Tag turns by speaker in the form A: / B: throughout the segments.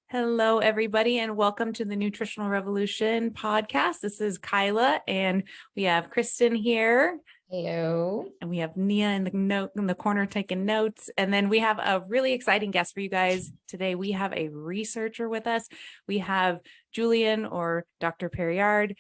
A: Hello, everybody, and welcome to the Nutritional Revolution podcast. This is Kyla, and we have Kristen here.
B: Hello.
A: And we have Nia in the corner taking notes. And then we have a really exciting guest for you guys today. We have a researcher with us. We have Julien, or Dr. Périard,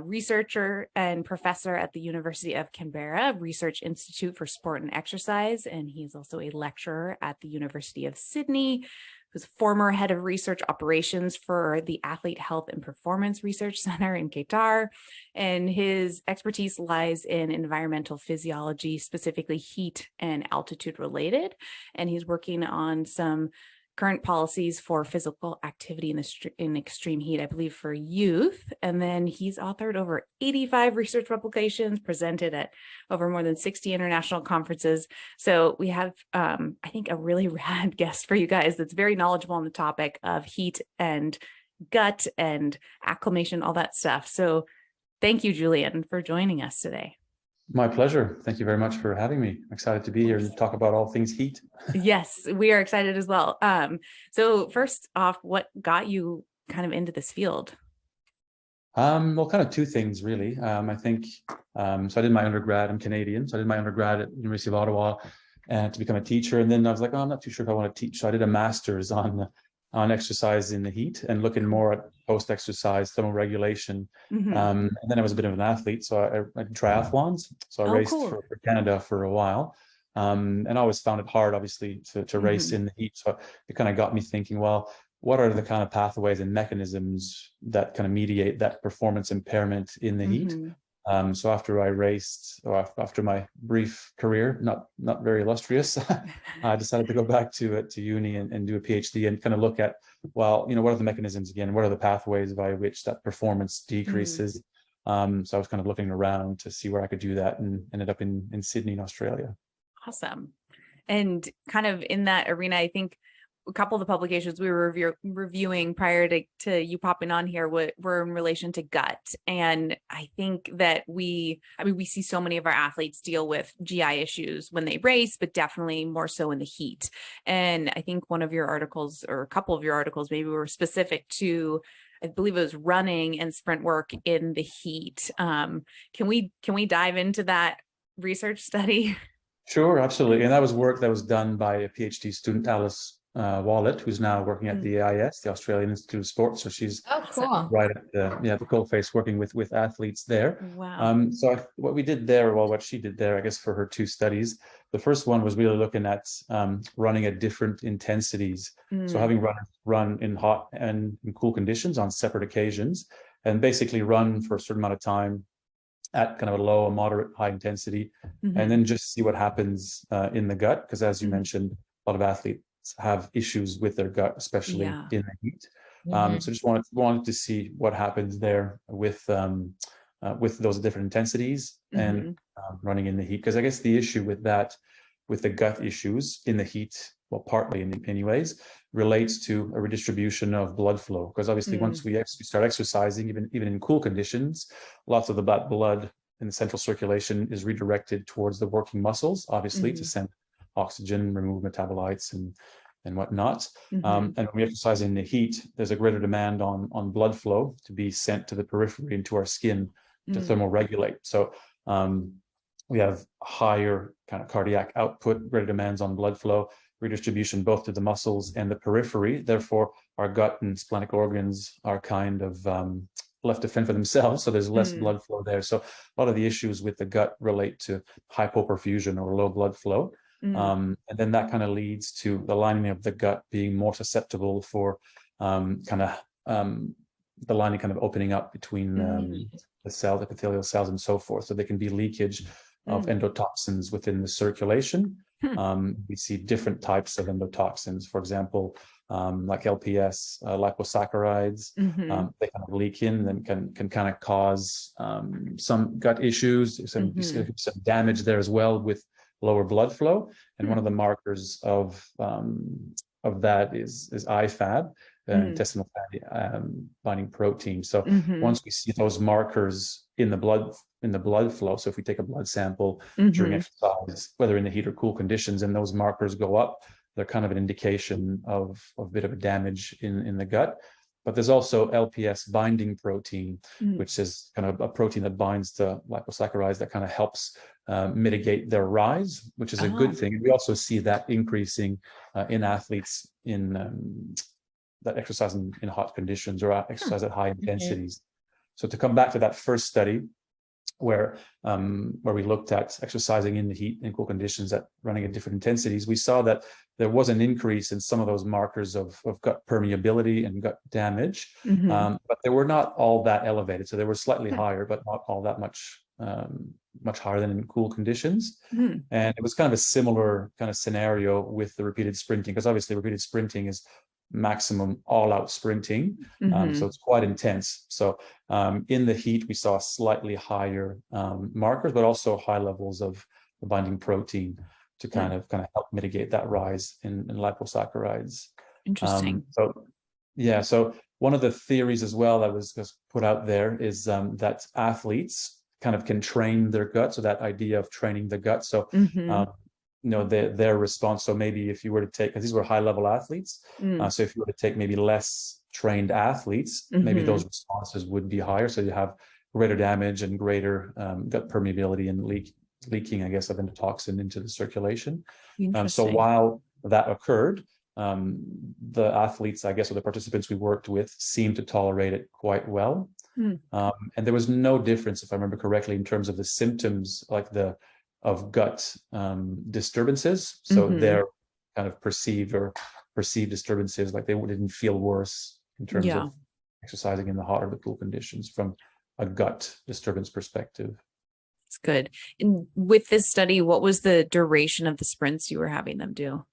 A: researcher and professor at the University of Canberra Research Institute for Sport and Exercise. And he's also a lecturer at the University of Sydney, who's former head of research operations for the Athlete Health and Performance Research Center in Qatar. And his expertise lies in environmental physiology, specifically heat and altitude related. And he's working on some current policies for physical activity in extreme heat, I believe, for youth. And then he's authored over 85 research publications, presented at over more than 60 international conferences. So we have, I think, a really rad guest for you guys that's very knowledgeable on the topic of heat and gut and acclimation, all that stuff. So thank you, Julien, for joining us today.
C: My pleasure. Thank you very much for having me. I'm excited to be here and talk about all things heat.
A: Yes, we are excited as well. So first off, what got you kind of into this field?
C: Well, kind of two things, really. I think, so I did my undergrad, I'm Canadian, so I did my undergrad at the University of Ottawa to become a teacher. And then I was like, oh, I'm not too sure if I want to teach. So I did a master's on exercise in the heat and looking more at post-exercise thermoregulation. And then I was a bit of an athlete, so I did triathlons. So I raced for Canada for a while. And I always found it hard, obviously, to race in the heat. So it kind of got me thinking, well, what are the kind of pathways and mechanisms that kind of mediate that performance impairment in the heat? So after I raced, or after my brief career, not very illustrious, I decided to go back to uni and do a PhD and kind of look at, well, what are the mechanisms again? What are the pathways by which that performance decreases? So I was kind of looking around to see where I could do that, and ended up in Sydney, in Australia.
A: Awesome. And kind of in that arena, I think a couple of the publications we were reviewing prior to you popping on here were in relation to gut. And I think that we see so many of our athletes deal with GI issues when they race, but definitely more so in the heat. And I think one of your articles, or a couple of your articles, maybe were specific to, I believe it was running and sprint work in the heat. Can we dive into that research study?
C: Sure, absolutely. And that was work that was done by a PhD student, Alice Wallet, who's now working at the AIS, the Australian Institute of Sport. So she's right at the coalface, working with athletes there.
A: Wow.
C: So what we did there, well, what she did there, I guess, for her two studies, the first one was really looking at running at different intensities. So having run in hot and in cool conditions on separate occasions, and basically run for a certain amount of time at kind of a low, a moderate, high intensity, and then just see what happens in the gut. Because as you mentioned, a lot of athletes have issues with their gut, especially in the heat. So just wanted to see what happens there with those different intensities and running in the heat. Because I guess the issue with that, with the gut issues in the heat, well, partly anyways, relates to a redistribution of blood flow. Because obviously once we start exercising, even in cool conditions, lots of the blood in the central circulation is redirected towards the working muscles, obviously, to send oxygen, remove metabolites and whatnot. And when we exercise in the heat, there's a greater demand on blood flow to be sent to the periphery into our skin to thermoregulate. So we have higher kind of cardiac output, greater demands on blood flow, redistribution both to the muscles and the periphery. Therefore, our gut and splenic organs are kind of left to fend for themselves. So there's less blood flow there. So a lot of the issues with the gut relate to hypoperfusion or low blood flow. And then that kind of leads to the lining of the gut being more susceptible for the lining kind of opening up between the cells, epithelial cells, and so forth. So there can be leakage of endotoxins within the circulation. We see different types of endotoxins, for example, like LPS, liposaccharides. They kind of leak in and can kind of cause some gut issues, some damage there as well with lower blood flow. And one of the markers of that is IFAB, intestinal fatty binding protein. So once we see those markers in the blood flow, so if we take a blood sample during exercise, whether in the heat or cool conditions, and those markers go up, they're kind of an indication of a bit of a damage in the gut. But there's also LPS binding protein, which is kind of a protein that binds to liposaccharides that kind of helps mitigate their rise, which is a good thing. And we also see that increasing in athletes that exercise in hot conditions or exercise at high intensities. So to come back to that first study, where we looked at exercising in the heat and cool conditions at running at different intensities, we saw that there was an increase in some of those markers of gut permeability and gut damage, but they were not all that elevated. So they were slightly higher, but not all that much higher than in cool conditions. And it was kind of a similar kind of scenario with the repeated sprinting, because obviously repeated sprinting is maximum all-out sprinting, so it's quite intense. So in the heat we saw slightly higher markers, but also high levels of the binding protein to kind of help mitigate that rise in liposaccharides.
A: Interesting.
C: So one of the theories as well that was just put out there is that athletes kind of can train their gut. So that idea of training the gut. So their response. So maybe if you were to take, because these were high level athletes, so if you were to take maybe less trained athletes, maybe those responses would be higher. So you have greater damage and greater gut permeability and leaking, I guess, of endotoxin into the circulation. So while that occurred, the athletes, I guess, or the participants we worked with seemed to tolerate it quite well. And there was no difference, if I remember correctly, in terms of the symptoms, like of gut disturbances. So their kind of perceived disturbances, like they didn't feel worse in terms of exercising in the hot or the cool conditions from a gut disturbance perspective.
A: That's good. And with this study, what was the duration of the sprints you were having them do?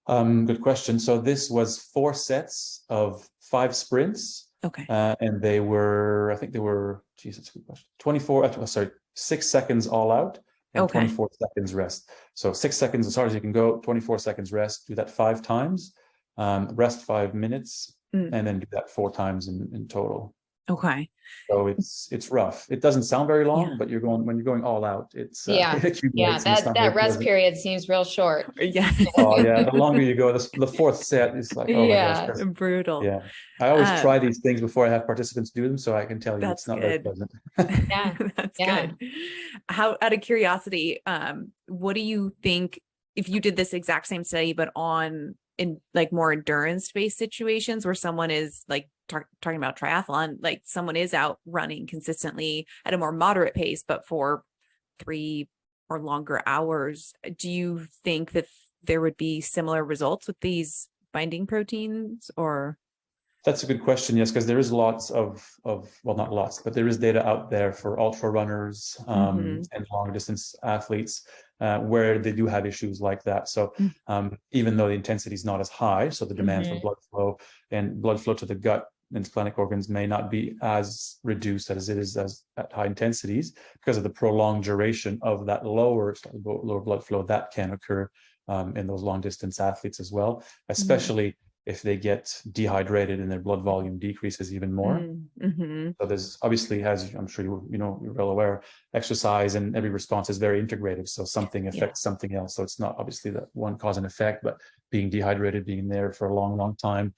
C: Good question. So this was 4 sets of 5 sprints.
A: Okay.
C: And they were, I think they were, geez, that's a good question. 6 seconds all out and 24 seconds rest. So 6 seconds as hard as you can go, 24 seconds rest, do that 5 times, rest 5 minutes, and then do that 4 times in total.
A: Okay.
C: So it's rough. It doesn't sound very long, but when you're going all out, it's it accumulates.
B: That rest period seems real short.
A: Yeah.
C: The longer you go, the 4th set is like, oh my gosh,
A: brutal.
C: Yeah. I always try these things before I have participants do them, so I can tell you it's not very pleasant.
A: That's good. How, out of curiosity, what do you think if you did this exact same study, but in like more endurance-based situations where someone is like talking about triathlon, like someone is out running consistently at a more moderate pace, but for 3 or longer hours, do you think that there would be similar results with these binding proteins? Or
C: that's a good question. Yes, because there is lots of well, not lots, but there is data out there for ultra runners and long distance athletes where they do have issues like that. So even though the intensity is not as high, so the demand for blood flow to the gut and splenic organs may not be as reduced as it is as at high intensities, because of the prolonged duration of that lower blood flow that can occur in those long distance athletes as well, especially if they get dehydrated and their blood volume decreases even more. So there's obviously, as I'm sure you're well aware, exercise and every response is very integrative. So something affects something else. So it's not obviously that one cause and effect, but being dehydrated, being there for a long, long time,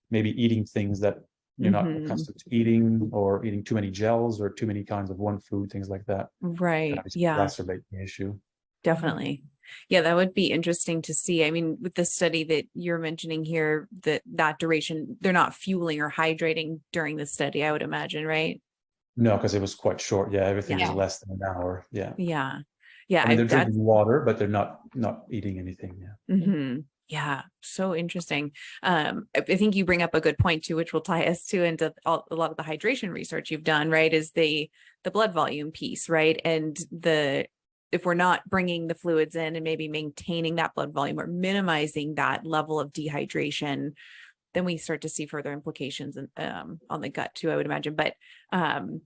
C: maybe eating things that you're not accustomed to eating, or eating too many gels or too many kinds of one food, things like that.
A: Right.
C: Exacerbate the issue.
A: Definitely. Yeah, that would be interesting to see. I mean, with the study that you're mentioning here, that duration, they're not fueling or hydrating during the study, I would imagine, right?
C: No, because it was quite short. Yeah, everything is less than an hour. Yeah.
A: I
C: mean, they're drinking water, but they're not eating anything.
A: Yeah, so interesting. I think you bring up a good point too, which will tie us into a lot of the hydration research you've done, right? Is the blood volume piece, right? And if we're not bringing the fluids in and maybe maintaining that blood volume or minimizing that level of dehydration, then we start to see further implications on the gut too, I would imagine. But can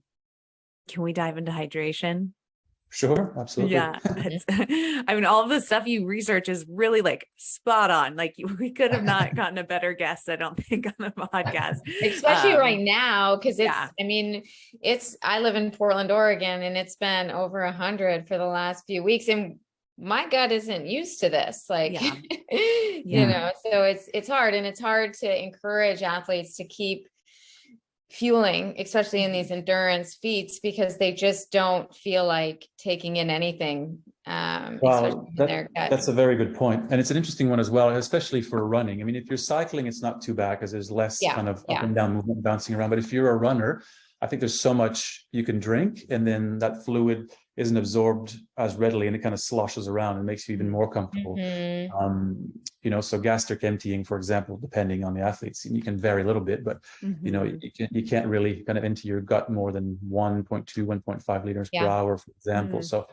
A: we dive into hydration?
C: Sure, absolutely.
A: Yeah. I mean, all of the stuff you research is really like spot on. Like we could have not gotten a better guest, I don't think, on the podcast.
B: Especially right now, because I live in Portland, Oregon, and it's been over 100 for the last few weeks. And my gut isn't used to this. Like,
A: Yeah.
B: you
A: Yeah.
B: know, so it's hard, and it's hard to encourage athletes to keep fueling, especially in these endurance feats, because they just don't feel like taking in anything, especially
C: Well,
B: in their gut.
C: that's a very good point. And it's an interesting one as well, especially for running. I mean, if you're cycling, it's not too bad because there's less
B: Yeah,
C: kind of up
B: yeah.
C: and down movement bouncing around. But if you're a runner, I think there's so much you can drink, and then that fluid isn't absorbed as readily, and it kind of sloshes around and makes you even more comfortable.
B: Mhm.
C: You know, so gastric emptying, for example, depending on the athletes, you can vary a little bit, but you know,
A: Mhm.
C: you can't really kind of empty your gut more than 1.2, 1.5 liters per
B: Yeah.
C: hour, for example.
A: Mm.
C: So,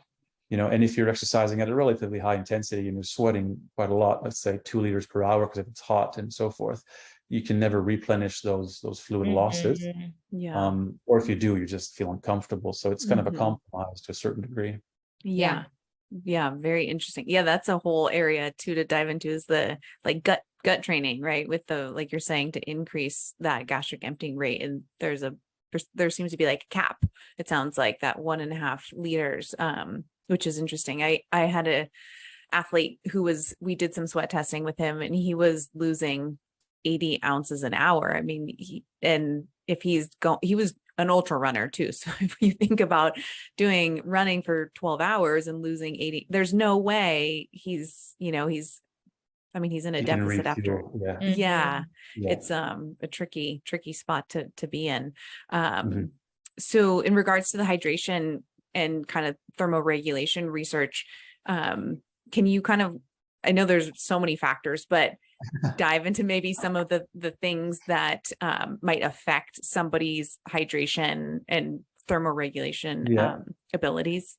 C: you know, and if you're exercising at a relatively high intensity and you're sweating quite a lot, let's say 2 liters per hour, because if it's hot and so forth, you can never replenish those fluid losses.
B: Mhm.
A: Yeah.
C: Or if you do, you're just feeling uncomfortable. So it's kind of a
A: Mhm.
C: compromise to a certain degree.
A: Yeah. Yeah, very interesting. Yeah, that's a whole area too to dive into, is the like gut training, right? With the, like you're saying, to increase that gastric emptying rate. And there seems to be like a cap. It sounds like that 1.5 liters, which is interesting. I had a athlete we did some sweat testing with him, and he was losing 80 ounces an hour. I mean, he was an ultra runner too. So if you think about running for 12 hours and losing 80, there's no way he's in a
C: You can
A: deficit after.
C: refuel. Yeah.
A: Yeah.
C: Yeah.
A: It's a tricky spot to be in.
C: Mhm.
A: So in regards to the hydration and kind of thermoregulation research, can you kind of, I know there's so many factors, but dive into maybe some of the things that might affect somebody's hydration and thermoregulation
C: Yeah.
A: abilities?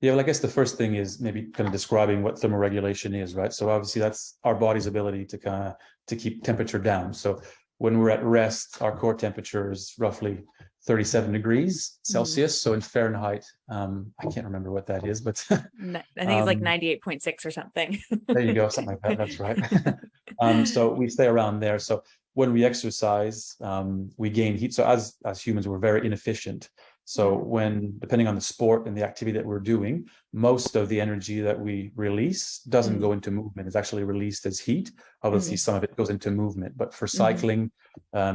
C: Yeah, well, I guess the first thing is maybe kind of describing what thermoregulation is, right? So obviously that's our body's ability to keep temperature down. So when we're at rest, our core temperature is roughly 37 degrees Celsius. So in Fahrenheit, I can't remember what that is, but
A: I think it's like 98.6 or something.
C: there you go, something like that. That's right. So we stay around there. So when we exercise, we gain heat. So as humans, we're very inefficient. So depending on the sport and the activity that we're doing, most of the energy that we release doesn't go into movement. It's actually released as heat. Obviously, some of it goes into movement. But for cycling,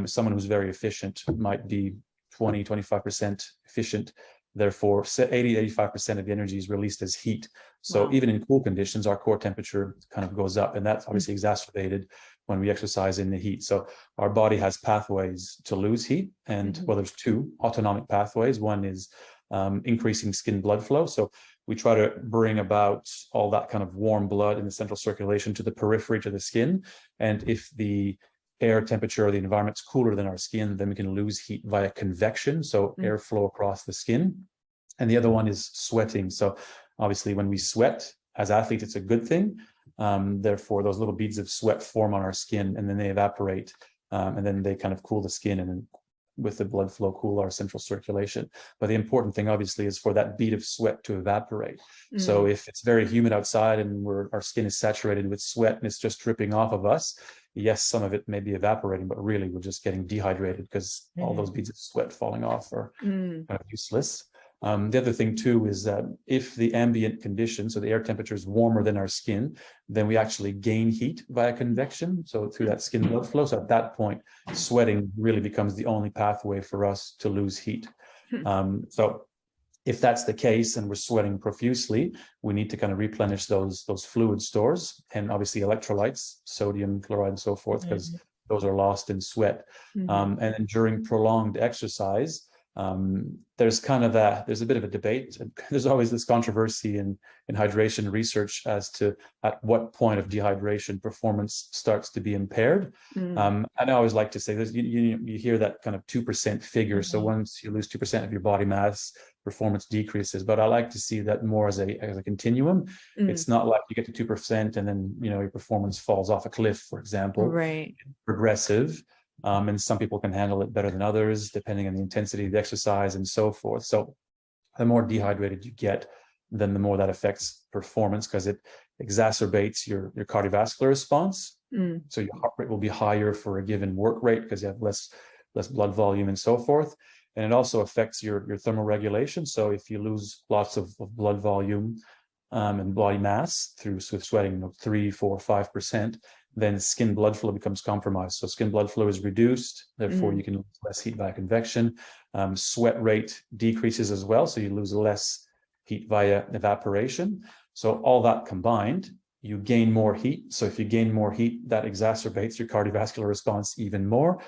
C: someone who's very efficient might be 20, 25% efficient. Therefore, 80, 85% of the energy is released as heat. So even in cool conditions, our core temperature kind of goes up, and that's obviously exacerbated when we exercise in the heat. So our body has pathways to lose heat, and well, there's two autonomic pathways. One is increasing skin blood flow. So we try to bring about all that kind of warm blood in the central circulation to the periphery, to the skin. And if the air temperature or the environment's cooler than our skin, then we can lose heat via convection, so airflow across the skin. And the other one is sweating. So obviously when we sweat as athletes, it's a good thing. Therefore, those little beads of sweat form on our skin, and then they evaporate, and then they kind of cool the skin, and then with the blood flow cool our central circulation. But the important thing obviously is for that bead of sweat to evaporate. So if it's very humid outside and our skin is saturated with sweat and it's just dripping off of us, yes, some of it may be evaporating, but really we're just getting dehydrated because all those beads of sweat falling off are kind of useless. The other thing too is that if the ambient conditions, so the air temperature is warmer than our skin, then we actually gain heat via convection, so through that skin blood flow. So at that point, sweating really becomes the only pathway for us to lose heat. So if that's the case and we're sweating profusely, we need to kind of replenish those fluid stores, and obviously electrolytes, sodium, chloride, and so forth, because those are lost in sweat. And then during prolonged exercise, there's a bit of a debate. There's always this controversy in hydration research as to at what point of dehydration performance starts to be impaired. And I always like to say this, you hear that kind of 2% figure. So once you lose 2% of your body mass, performance decreases. But I like to see that more as a continuum. It's not like you get to 2% and then your performance falls off a cliff, for example.
A: Right.
C: It's progressive. And some people can handle it better than others, depending on the intensity of the exercise and so forth. So the more dehydrated you get, then the more that affects performance, because it exacerbates your cardiovascular response. So your heart rate will be higher for a given work rate because you have less blood volume and so forth. And it also affects your thermoregulation. So if you lose lots of blood volume, and body mass through sweating, 3, 4, 5%, then skin blood flow becomes compromised. So skin blood flow is reduced, therefore you can lose less heat via convection. Sweat rate decreases as well, so you lose less heat via evaporation. So all that combined, you gain more heat. So if you gain more heat, that exacerbates your cardiovascular response even more.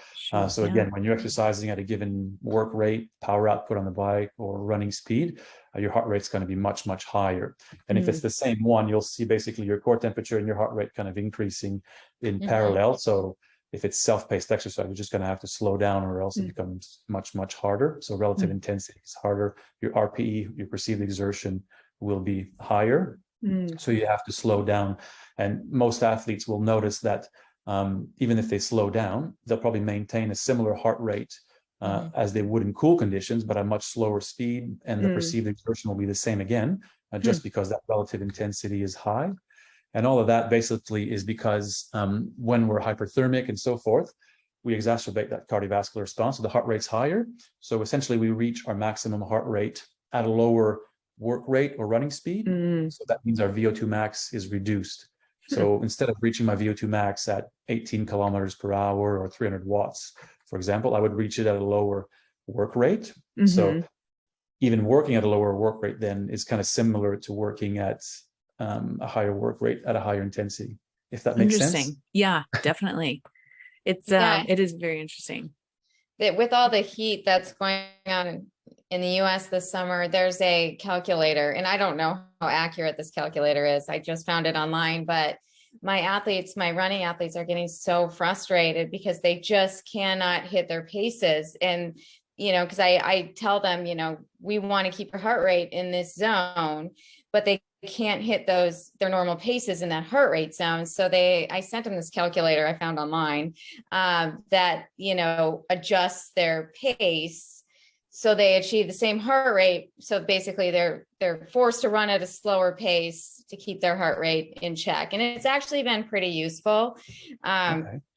C: So again, when you're exercising at a given work rate, power output on the bike or running speed, your heart rate's going to be much, much higher. And if it's the same one, you'll see basically your core temperature and your heart rate kind of increasing in parallel. So if it's self-paced exercise, you're just going to have to slow down, or else it becomes much, much harder. So relative intensity is harder. Your RPE, your perceived exertion, will be higher. So you have to slow down. And most athletes will notice that even if they slow down, they'll probably maintain a similar heart rate as they would in cool conditions, but at much slower speed, and the perceived exertion will be the same again, just because that relative intensity is high. And all of that basically is because when we're hyperthermic and so forth, we exacerbate that cardiovascular response. So the heart rate's higher. So essentially we reach our maximum heart rate at a lower work rate or running speed. So that means our VO2 max is reduced. So instead of reaching my VO2 max at 18 kilometers per hour or 300 watts, for example, I would reach it at a lower work rate. So even working at a lower work rate then is kind of similar to working at a higher work rate at a higher intensity, if that makes sense.
A: Yeah, definitely. It's it is very interesting.
B: That with all the heat that's going on in the US this summer, there's a calculator, and I don't know how accurate this calculator is. I just found it online, but my running athletes are getting so frustrated because they just cannot hit their paces. And, because I tell them, we want to keep your heart rate in this zone, but they can't hit their normal paces in that heart rate zone. So I sent them this calculator I found online that, adjusts their pace so they achieve the same heart rate. So basically they're forced to run at a slower pace to keep their heart rate in check. And it's actually been pretty useful.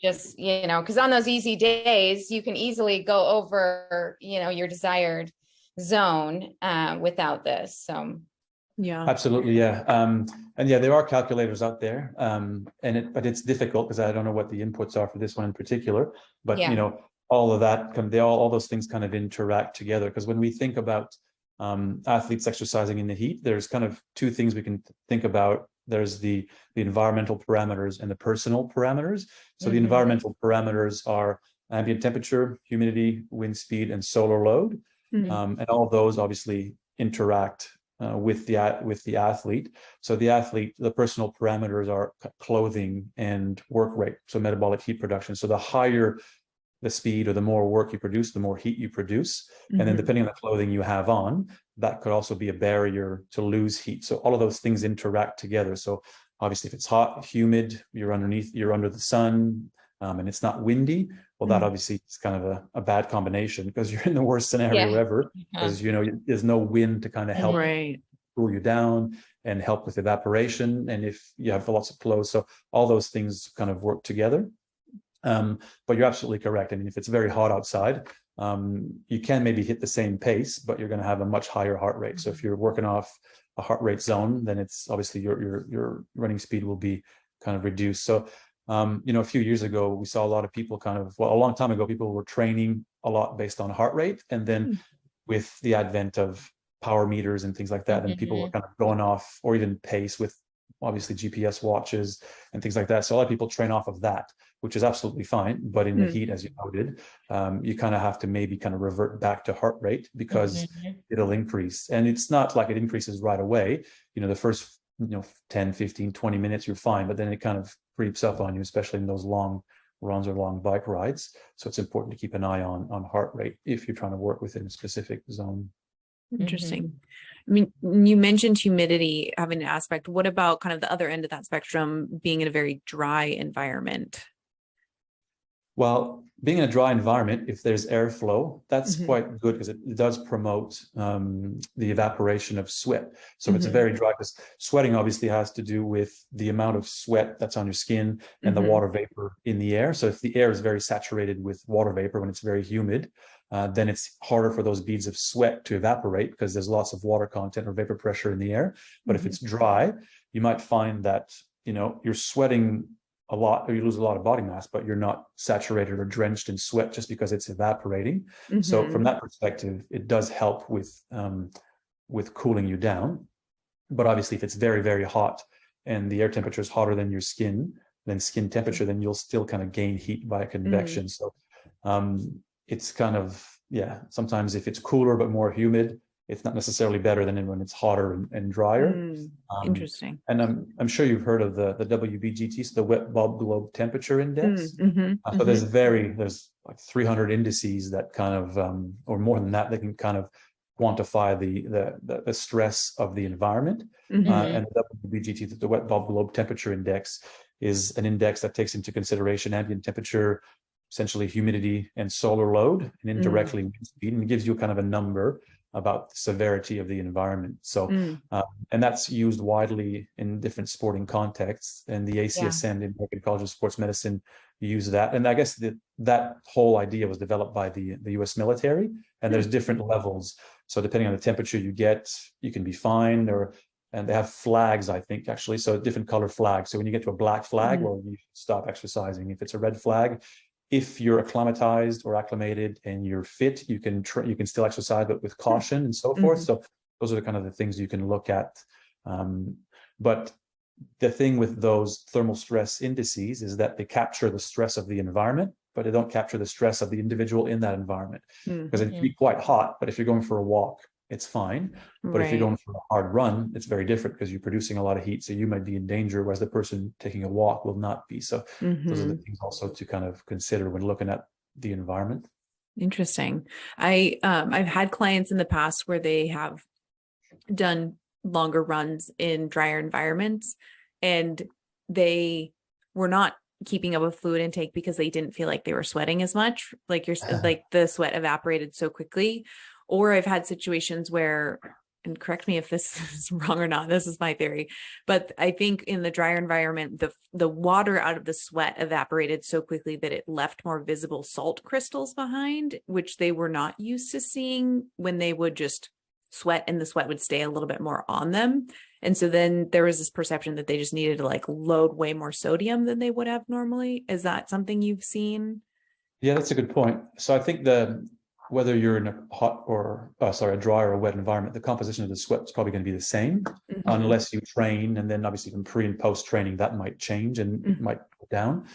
B: Just, because on those easy days, you can easily go over, your desired zone without this. So
A: yeah,
C: absolutely. Yeah. And yeah, there are calculators out there. But it's difficult because I don't know what the inputs are for this one in particular, but all of that all those things kind of interact together. Because when we think about athletes exercising in the heat, there's kind of two things we can think about. There's the environmental parameters and the personal parameters. So the environmental parameters are ambient temperature, humidity, wind speed, and solar load. And all of those obviously interact with the athlete. So the personal parameters are clothing and work rate, so metabolic heat production. So the higher the speed or the more work you produce, the more heat you produce. And then depending on the clothing you have on, that could also be a barrier to lose heat. So all of those things interact together. So obviously if it's hot, humid, you're under the sun, and it's not windy, well, that obviously is kind of a bad combination, because you're in the worst scenario ever, because there's no wind to kind of help cool you down and help with evaporation. And if you have lots of clothes, so all those things kind of work together. But you're absolutely correct. I mean, if it's very hot outside, you can maybe hit the same pace, but you're going to have a much higher heart rate. So if you're working off a heart rate zone, then it's obviously your running speed will be kind of reduced. So a few years ago, we saw a lot of people a long time ago, people were training a lot based on heart rate. And then with the advent of power meters and things like that, then people were kind of going off, or even pace with obviously GPS watches and things like that. So a lot of people train off of that, which is absolutely fine. But in the heat, as you noted, you kind of have to maybe kind of revert back to heart rate, because it'll increase. And it's not like it increases right away. The first 10, 15, 20 minutes, you're fine, but then it kind of creeps up on you, especially in those long runs or long bike rides. So it's important to keep an eye on heart rate if you're trying to work within a specific zone.
A: Interesting. I mean, you mentioned humidity having an aspect. What about kind of the other end of that spectrum, being in a very dry environment?
C: Well, being in a dry environment, if there's airflow, that's quite good, because it does promote the evaporation of sweat. So it's very dry, because sweating obviously has to do with the amount of sweat that's on your skin and the water vapor in the air. So if the air is very saturated with water vapor when it's very humid, then it's harder for those beads of sweat to evaporate because there's lots of water content or vapor pressure in the air. But if it's dry, you might find that, you're sweating a lot, or you lose a lot of body mass, but you're not saturated or drenched in sweat just because it's evaporating. So from that perspective, it does help with cooling you down. But obviously, if it's very, very hot and the air temperature is hotter than your skin, than skin temperature, then you'll still kind of gain heat by convection. So it's kind of, sometimes if it's cooler but more humid, it's not necessarily better than when it's hotter and drier.
A: Interesting.
C: And I'm sure you've heard of the WBGT, so the Wet Bulb Globe Temperature Index. So there's like 300 indices that kind of, or more than that, they can kind of quantify the stress of the environment. And the WBGT, the Wet Bulb Globe Temperature Index, is an index that takes into consideration ambient temperature, essentially humidity and solar load, and indirectly wind speed, and it gives you kind of a number about the severity of the environment. So, and that's used widely in different sporting contexts. And the ACSM, the American College of Sports Medicine, use that. And I guess that whole idea was developed by the US military, and there's different levels. So depending on the temperature you get, you can be fine, and they have flags, I think, actually. So different color flags. So when you get to a black flag, well, you stop exercising. If it's a red flag, if you're acclimatized or acclimated and you're fit, you can still exercise, but with caution and so forth. So those are the kind of the things you can look at. But the thing with those thermal stress indices is that they capture the stress of the environment, but they don't capture the stress of the individual in that environment. Because it can be quite hot, but if you're going for a walk, it's fine. But if you're going for a hard run, it's very different because you're producing a lot of heat. So you might be in danger, whereas the person taking a walk will not be. So those are the things also to kind of consider when looking at the environment.
A: Interesting. I've had clients in the past where they have done longer runs in drier environments, and they were not keeping up with fluid intake because they didn't feel like they were sweating as much. Like like the sweat evaporated so quickly. Or I've had situations where, and correct me if this is wrong or not, this is my theory, but I think in the drier environment, the water out of the sweat evaporated so quickly that it left more visible salt crystals behind, which they were not used to seeing when they would just sweat, and the sweat would stay a little bit more on them. And so then there was this perception that they just needed to like load way more sodium than they would have normally. Is that something you've seen?
C: Yeah, that's a good point. So I think whether you're in a a dry or a wet environment, the composition of the sweat is probably going to be the same, unless you train, and then obviously from pre and post training that might change and it might go down.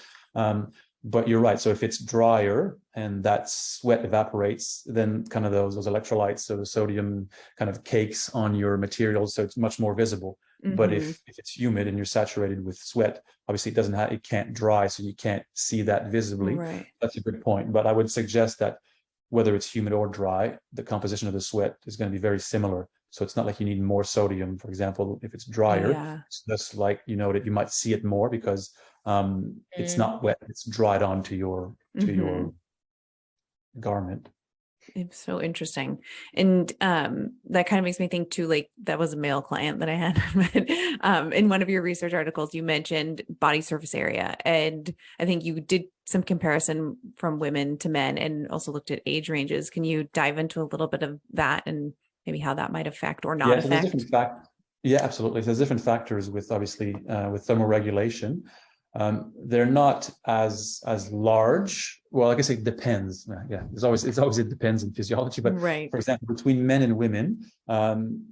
C: But you're right. So if it's drier and that sweat evaporates, then kind of those electrolytes, so the sodium kind of cakes on your materials, so it's much more visible. But if it's humid and you're saturated with sweat, obviously it can't dry, so you can't see that visibly.
A: Right.
C: That's a good point. But I would suggest that whether it's humid or dry, the composition of the sweat is going to be very similar. So it's not like you need more sodium, for example, if it's drier.
A: Yeah.
C: It's just like, that you might see it more because it's not wet, it's dried onto your garment.
A: It's so interesting. And that kind of makes me think too, like that was a male client that I had. But in one of your research articles, you mentioned body surface area. And I think you did some comparison from women to men and also looked at age ranges. Can you dive into a little bit of that and maybe how that might affect or not affect?
C: Yeah, absolutely. There's different factors with obviously with thermoregulation. They're not as large. Well, I guess it depends. Yeah, it's always it depends in physiology. But for example, between men and women,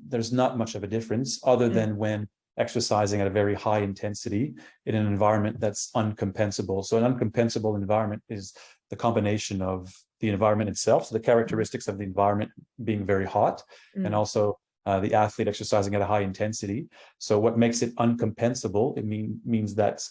C: there's not much of a difference other than when exercising at a very high intensity in an environment that's uncompensable. So an uncompensable environment is the combination of the environment itself, so the characteristics of the environment being very hot, and also the athlete exercising at a high intensity. So what makes it uncompensable, it means that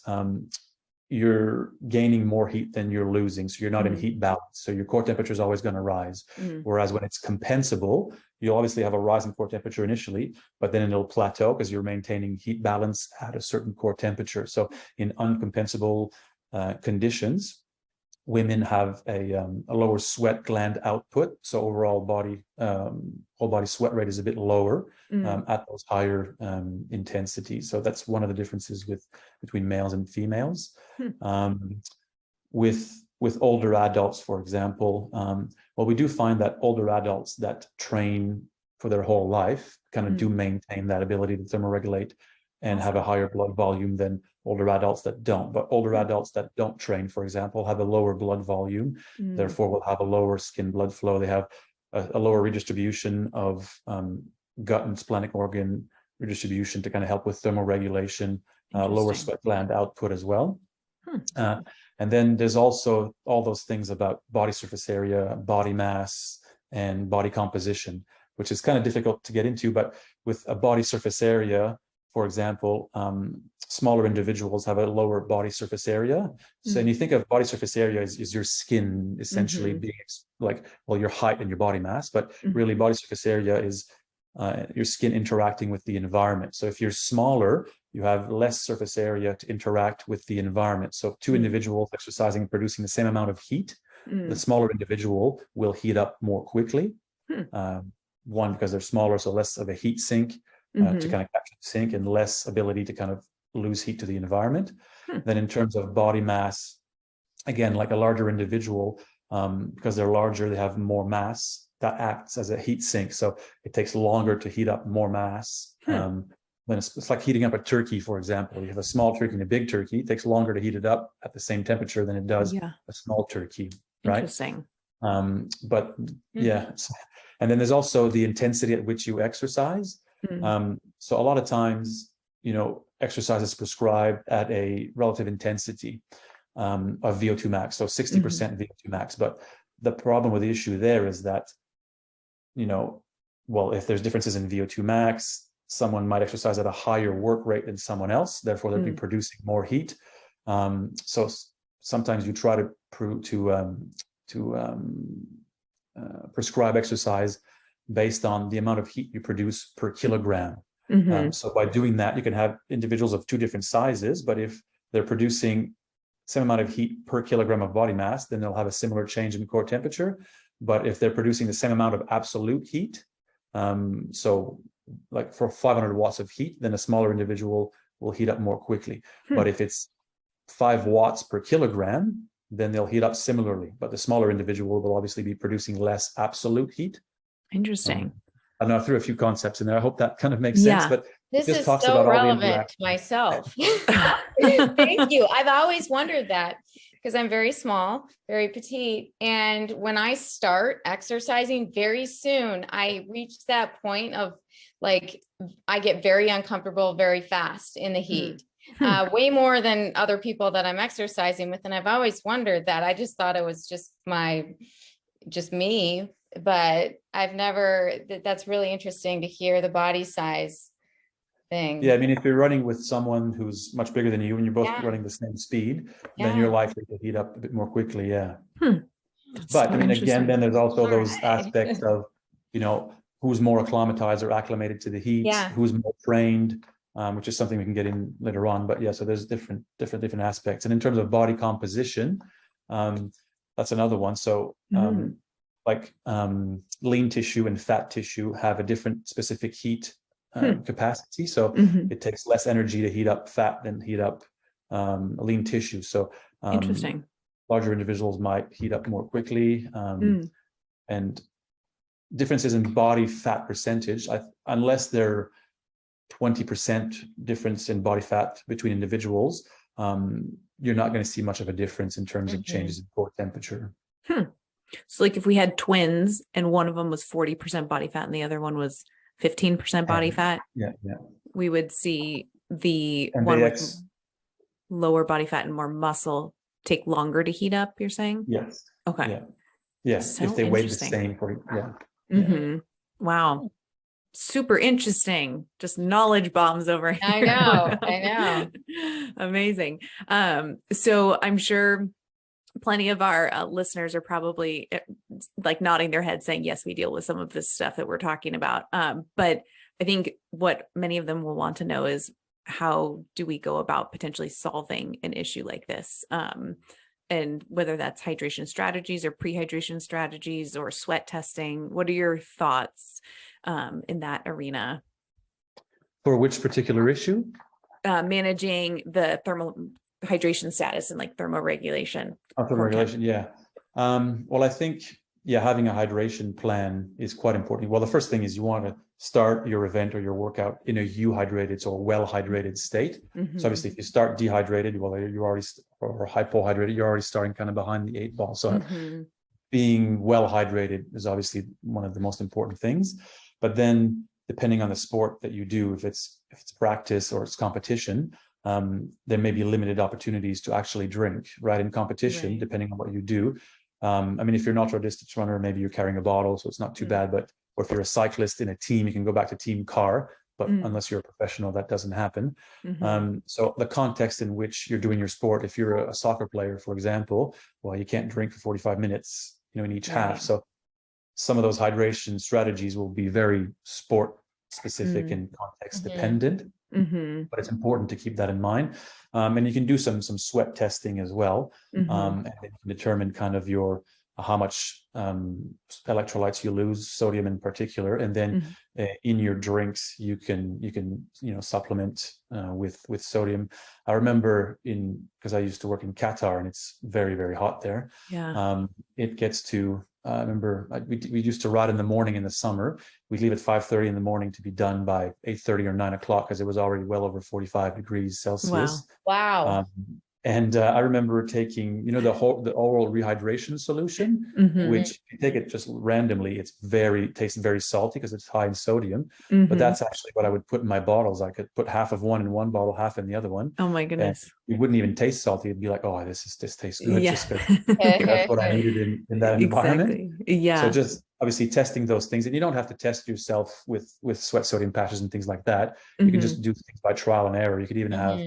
C: you're gaining more heat than you're losing. So you're not in heat balance. So your core temperature is always going to rise. Whereas when it's compensable, you'll obviously have a rise in core temperature initially, but then it'll plateau because you're maintaining heat balance at a certain core temperature. So in uncompensable conditions, women have a lower sweat gland output, so overall whole body sweat rate is a bit lower at those higher intensities. So that's one of the differences between males and females. With with older adults, for example, well, we do find that older adults that train for their whole life kind of do maintain that ability to thermoregulate and have a higher blood volume than older adults that don't. But older adults that don't train, for example, have a lower blood volume, therefore will have a lower skin blood flow. They have a lower redistribution of gut and splenic organ redistribution to kind of help with thermoregulation, lower sweat gland output as well. And then there's also all those things about body surface area, body mass, and body composition, which is kind of difficult to get into. But with a body surface area, for example, smaller individuals have a lower body surface area. So, and you think of body surface area is your skin essentially being like, well, your height and your body mass, but really body surface area is your skin interacting with the environment. So if you're smaller, you have less surface area to interact with the environment. So if two individuals exercising and producing the same amount of heat, the smaller individual will heat up more quickly. One, because they're smaller, so less of a heat sink to kind of capture the sink, and less ability to kind of lose heat to the environment. Then in terms of body mass, again, like a larger individual, because they're larger, they have more mass that acts as a heat sink. So it takes longer to heat up more mass. Then it's like heating up a turkey, for example. You have a small turkey and a big turkey. It takes longer to heat it up at the same temperature than it does a small turkey, right?
A: Interesting.
C: But yeah, and then there's also the intensity at which you exercise. So a lot of times, you know, exercise is prescribed at a relative intensity of VO2 max, so 60% VO2 max. But the problem with the issue there is that, you know, well, if there's differences in VO2 max, someone might exercise at a higher work rate than someone else, therefore they'll be producing more heat. So sometimes you try to prescribe exercise based on the amount of heat you produce per kilogram. So by doing that, you can have individuals of two different sizes, but if they're producing same amount of heat per kilogram of body mass, then they'll have a similar change in core temperature. But if they're producing the same amount of absolute heat, so like for 500 watts of heat, then a smaller individual will heat up more quickly. But if it's 5 watts per kilogram, then they'll heat up similarly. But the smaller individual will obviously be producing less absolute heat.
A: Interesting.
C: I know I threw a few concepts in there. I hope that kind of makes sense. But
B: this
C: just
B: is
C: talks
B: so
C: about all the
B: relevant to myself. Thank you. I've always wondered that because I'm very small, very petite. And when I start exercising very soon, I reach that point of like, I get very uncomfortable very fast in the heat. Way more than other people that I'm exercising with. And I've always wondered that. I just thought it was just me, but I've never, that's really interesting to hear the body size thing.
C: Yeah, I mean, if you're running with someone who's much bigger than you and you're both running the same speed, then you're likely to heat up a bit more quickly. But I mean, again, then there's also those aspects of, you know, who's more acclimatized or acclimated to the heat, who's more trained, which is something we can get in later on. But yeah, so there's different aspects. And in terms of body composition, that's another one. So like lean tissue and fat tissue have a different specific heat capacity. So it takes less energy to heat up fat than heat up lean tissue. So
A: interesting.
C: Larger individuals might heat up more quickly. And differences in body fat percentage, unless they're 20% difference in body fat between individuals, you're not going to see much of a difference in terms of changes in core temperature.
A: So like if we had twins and one of them was 40% body fat and the other one was 15% body fat, we would see the one with lower body fat and more muscle take longer to heat up, you're saying?
C: Yes.
A: Okay.
C: Yeah. So if they weigh the same
A: Wow. Super interesting. Just knowledge bombs over here.
B: I know.
A: Amazing. So I'm sure plenty of our listeners are probably like nodding their head saying, yes, we deal with some of this stuff that we're talking about. But I think what many of them will want to know is how do we go about potentially solving an issue like this? And whether that's hydration strategies or pre-hydration strategistrategies or sweat testing. What are your thoughts in that arena?
C: For which particular issue?
A: Managing the thermal hydration status and like thermoregulation
C: Thermoregulation, yeah. Well, I think, yeah, having a hydration plan is quite important. Well, the first thing is you want to start your event or your workout in a euhydrated or well-hydrated state. So obviously, if you start dehydrated, well, you're already, or hypohydrated, you're already starting kind of behind the 8 ball. So being well hydrated is obviously one of the most important things. But then, depending on the sport that you do, if it's practice or it's competition, there may be limited opportunities to actually drink, right? In competition, depending on what you do. I mean, if you're an ultra distance runner, maybe you're carrying a bottle, so it's not too bad. But or if you're a cyclist in a team, you can go back to team car. But unless you're a professional, that doesn't happen. So the context in which you're doing your sport, if you're a soccer player, for example, well, you can't drink for 45 minutes, in each half. So some of those hydration strategies will be very sport specific and context dependent. But it's important to keep that in mind. And you can do some sweat testing as well. And then you can determine kind of how much electrolytes you lose, sodium in particular, and then in your drinks you can supplement with sodium. I remember because I used to work in Qatar and it's very, very hot there. It gets to I remember we used to ride in the morning in the summer. We'd leave at 5:30 in the morning to be done by 8:30 or 9 o'clock because it was already well over 45 degrees Celsius.
B: Wow.
C: And I remember taking, the oral rehydration solution, which if you take it just randomly, tastes very salty because it's high in sodium. But that's actually what I would put in my bottles. I could put half of one in one bottle, half in the other one.
A: Oh my goodness.
C: It wouldn't even taste salty. It'd be like, oh, this tastes good. Just that's what I needed in that environment.
A: Yeah.
C: So just obviously testing those things, and you don't have to test yourself with sweat sodium patches and things like that. You can just do things by trial and error. You could even have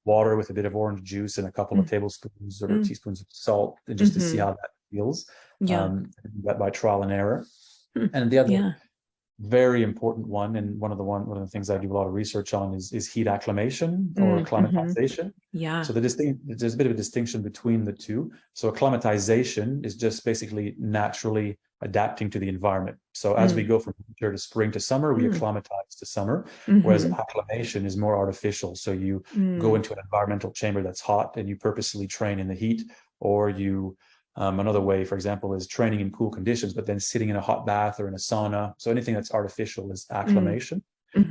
C: water with a bit of orange juice and a couple of tablespoons or teaspoons of salt, and just to see how that feels. That by trial and error. And the other very important one, and one of the things I do a lot of research on is heat acclimation or acclimatization. So there's a bit of a distinction between the two. So acclimatization is just basically naturally adapting to the environment. So as we go from winter to spring to summer, we acclimatize to summer, whereas acclimation is more artificial. So you go into an environmental chamber that's hot and you purposely train in the heat, or you another way, for example, is training in cool conditions, but then sitting in a hot bath or in a sauna. So anything that's artificial is acclimation.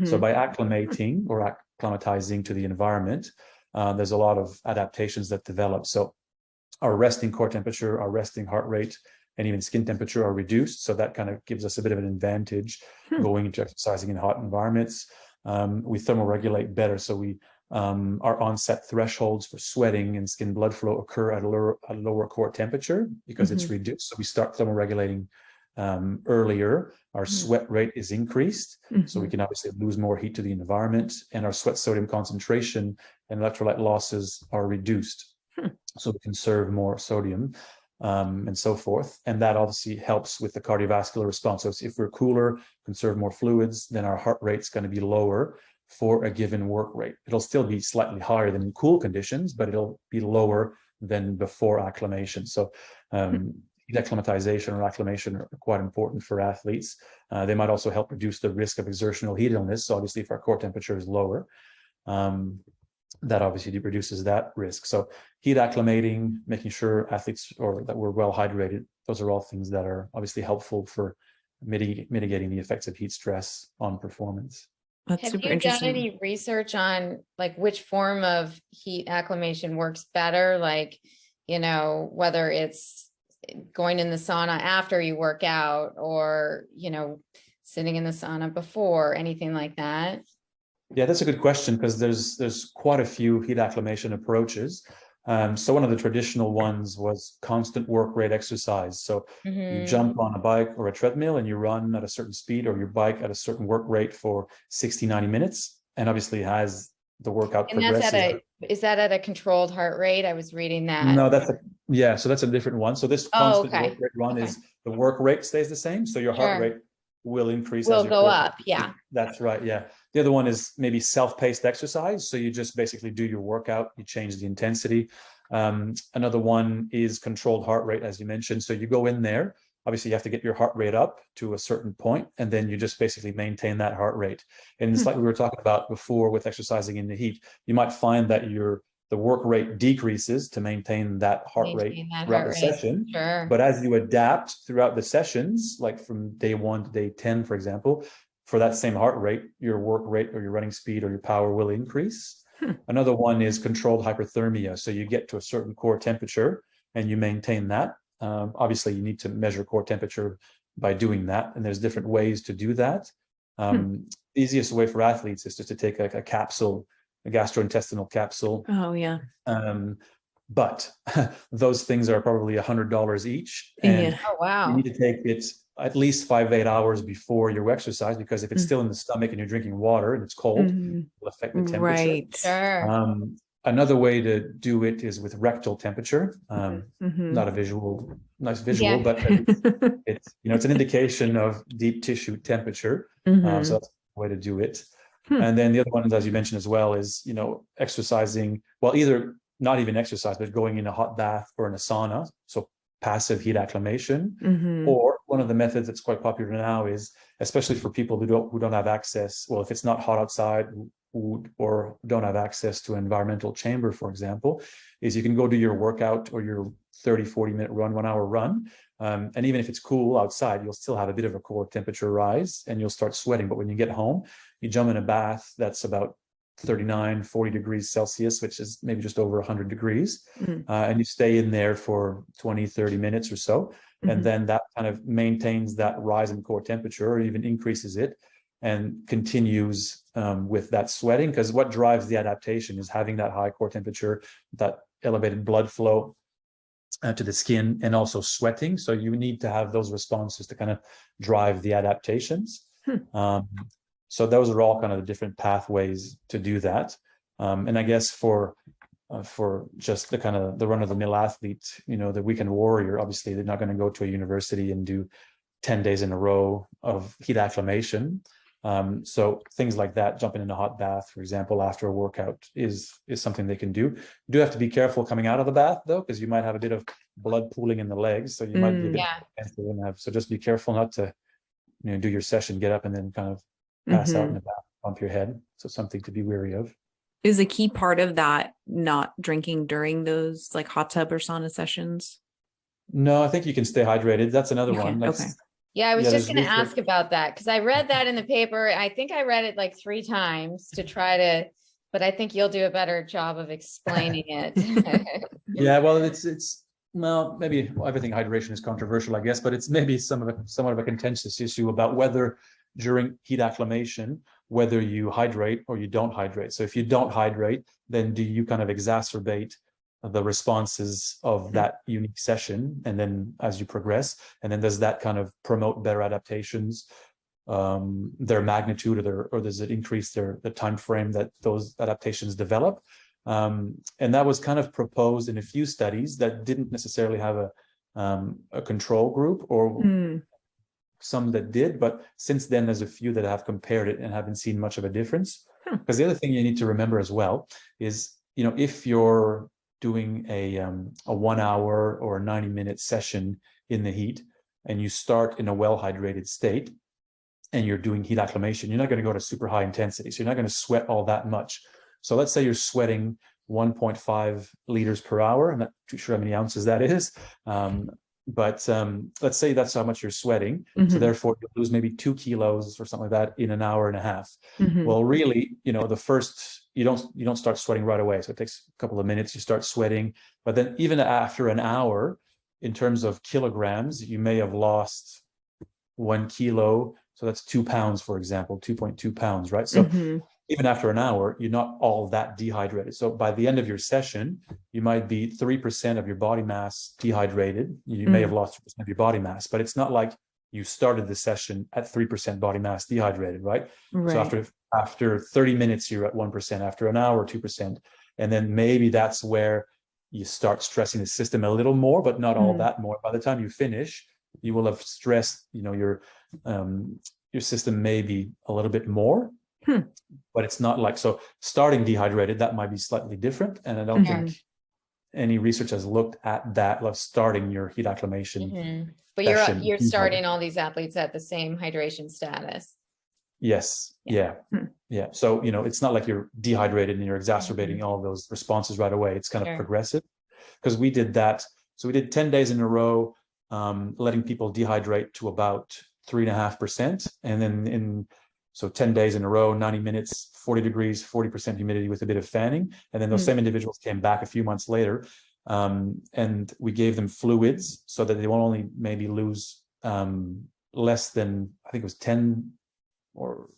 C: So by acclimating or acclimatizing to the environment, there's a lot of adaptations that develop. So our resting core temperature, our resting heart rate, and even skin temperature are reduced. So that kind of gives us a bit of an advantage going into exercising in hot environments. We thermoregulate better. So our onset thresholds for sweating and skin blood flow occur at a lower core temperature because it's reduced. So we start thermoregulating earlier. Our sweat rate is increased. So we can obviously lose more heat to the environment, and our sweat sodium concentration and electrolyte losses are reduced. So we conserve more sodium. And so forth. And that obviously helps with the cardiovascular response. So if we're cooler, conserve more fluids, then our heart rate's going to be lower for a given work rate. It'll still be slightly higher than in cool conditions, but it'll be lower than before acclimation. So heat acclimatization or acclimation are quite important for athletes. They might also help reduce the risk of exertional heat illness. So obviously if our core temperature is lower, that obviously reduces that risk. So heat acclimating, making sure athletes that we're well hydrated, those are all things that are obviously helpful for mitigating the effects of heat stress on performance.
A: That's
B: Have
A: super
B: you
A: interesting.
B: done any research on like which form of heat acclimation works better? Like, whether it's going in the sauna after you work out or, sitting in the sauna before, anything like that?
C: Yeah, that's a good question because there's quite a few heat acclimation approaches. So one of the traditional ones was constant work rate exercise. So you jump on a bike or a treadmill and you run at a certain speed, or your bike at a certain work rate for 60, 90 minutes. And obviously as the workout progresses.
B: Is that at a controlled heart rate? I was reading that.
C: No, so that's a different one. So this constant work rate run is the work rate stays the same. So your heart rate will increase.
B: Will go up. Yeah.
C: That's right. Yeah. The other one is maybe self-paced exercise. So you just basically do your workout, you change the intensity. Another one is controlled heart rate, as you mentioned. So you go in there, obviously you have to get your heart rate up to a certain point, and then you just basically maintain that heart rate. And it's like we were talking about before with exercising in the heat, you might find that your the work rate decreases to maintain that heart rate
B: Maintain that
C: throughout
B: heart
C: the
B: rate.
C: session.
B: Sure.
C: But as you adapt throughout the sessions, like from day 1 to day 10, for example, for that same heart rate, your work rate or your running speed or your power will increase. Another one is controlled hyperthermia. So you get to a certain core temperature and you maintain that. Obviously, you need to measure core temperature by doing that. And there's different ways to do that. The easiest way for athletes is just to take a capsule, a gastrointestinal capsule.
A: Oh, yeah.
C: But those things are probably $100 each. And
B: Oh, wow.
C: you need to take it at least 5 to 8 hours before you exercise, because if it's still in the stomach and you're drinking water and it's cold, it'll affect the temperature.
A: Right.
B: Sure.
C: Another way to do it is with rectal temperature. Not a nice visual,
B: Yeah.
C: but it's it's an indication of deep tissue temperature. So that's a way to do it. And then the other one, as you mentioned as well, is exercising. Well, either not even exercise, but going in a hot bath or in a sauna. So passive heat acclimation. Or one of the methods that's quite popular now is, especially for people who don't have access. Well, if it's not hot outside, or don't have access to an environmental chamber, for example, is you can go do your workout or your 30-40 minute run, 1 hour run. And even if it's cool outside, you'll still have a bit of a core temperature rise and you'll start sweating. But when you get home, you jump in a bath that's about 39-40 degrees Celsius, which is maybe just over 100 degrees. And you stay in there for 20-30 minutes or so. And then that kind of maintains that rise in core temperature or even increases it, and continues with that sweating, because what drives the adaptation is having that high core temperature, that elevated blood flow to the skin, and also sweating. So you need to have those responses to kind of drive the adaptations. So those are all kind of the different pathways to do that. And I guess for just the kind of the run-of-the-mill athlete, the weekend warrior, obviously they're not going to go to a university and do 10 days in a row of heat acclimation. So things like that, jumping in a hot bath, for example, after a workout is something they can do. You do have to be careful coming out of the bath though, because you might have a bit of blood pooling in the legs. So you might be a bit defensive and so just be careful not to, do your session, get up and then kind of pass out in the bath, bump your head. So something to be wary of.
A: Is a key part of that not drinking during those like hot tub or sauna sessions?
B: No,
C: I think you can stay hydrated. That's another one.
A: Okay.
B: Yeah, I was just going to
C: research.
B: ask about that because I read that in the paper. I think I read it like 3 times to try to, but I think you'll do a better job of explaining it.
C: Yeah, well, it's well, maybe everything hydration is controversial, I guess, but it's maybe somewhat of a contentious issue about whether during heat acclimation, whether you hydrate or you don't hydrate. So if you don't hydrate, then do you kind of exacerbate the responses of that unique session, and then as you progress, and then does that kind of promote better adaptations, their magnitude, or does it increase the time frame that those adaptations develop? And that was kind of proposed in a few studies that didn't necessarily have a control group, or some that did, but since then there's a few that have compared it and haven't seen much of a difference. Because the other thing you need to remember as well is, if you're doing a 1 hour or a 90-minute session in the heat, and you start in a well-hydrated state and you're doing heat acclimation, you're not going to go to super high intensity. So you're not going to sweat all that much. So let's say you're sweating 1.5 liters per hour. I'm not too sure how many ounces that is. But let's say that's how much you're sweating. So therefore you lose maybe 2 kilos or something like that in an hour and a half. Well, really, the first, you don't start sweating right away. So it takes a couple of minutes, you start sweating. But then even after an hour, in terms of kilograms, you may have lost 1 kilo. So that's 2 pounds, for example, 2.2 pounds, right? So even after an hour, you're not all that dehydrated. So by the end of your session, you might be 3% of your body mass dehydrated. You may have lost 3% of your body mass, but it's not like you started the session at 3% body mass dehydrated, right? So after 30 minutes, you're at 1%, after an hour, 2%. And then maybe that's where you start stressing the system a little more, but not all that more. By the time you finish, you will have stressed, your system maybe a little bit more. But it's not like, so starting dehydrated, that might be slightly different. And I don't think any research has looked at that, like starting your heat acclimation.
B: But you're starting all these athletes at the same hydration status.
C: Yes. Yeah. Yeah. So, it's not like you're dehydrated and you're exacerbating all of those responses right away. It's kind of progressive, because we did that. So we did 10 days in a row, letting people dehydrate to about 3.5%. And then so 10 days in a row, 90 minutes, 40 degrees, 40% humidity with a bit of fanning. And then those same individuals came back a few months later, and we gave them fluids so that they won't only maybe lose less than, I think it was 10 or